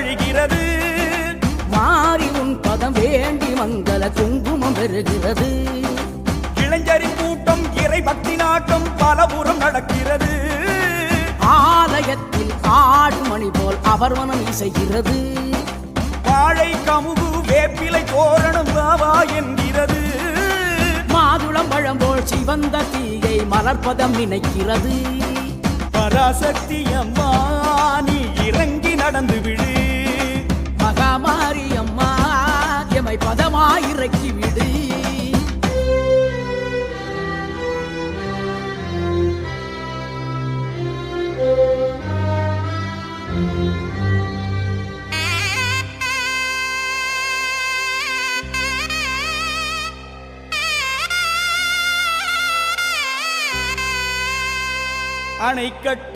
வழிகிறது. மாறி உன் பதம் வேண்டி மங்கள குங்குமம் பெறுகிறது. இளைஞரின் கூட்டம் இறை பக்தி நாட்டம் பலபுறம் நடக்கிறது. ஆலயத்தில் ஆடும் மணி போல் அவர் மனம் இசைகிறது. வாழை கமுகு வேப்பிலை தோரணம் வாவா என்கிறது. மாதுளம் பழம் போல் சிவந்த தீயை மலர்ப்பதம் நினைக்கிறது. பராசக்தி அம்மா நீ இறங்கி நடந்து விடு. மகாமாரி அம்மா எமை பதமாய் இறக்கி விடு. அணைக்கட்டு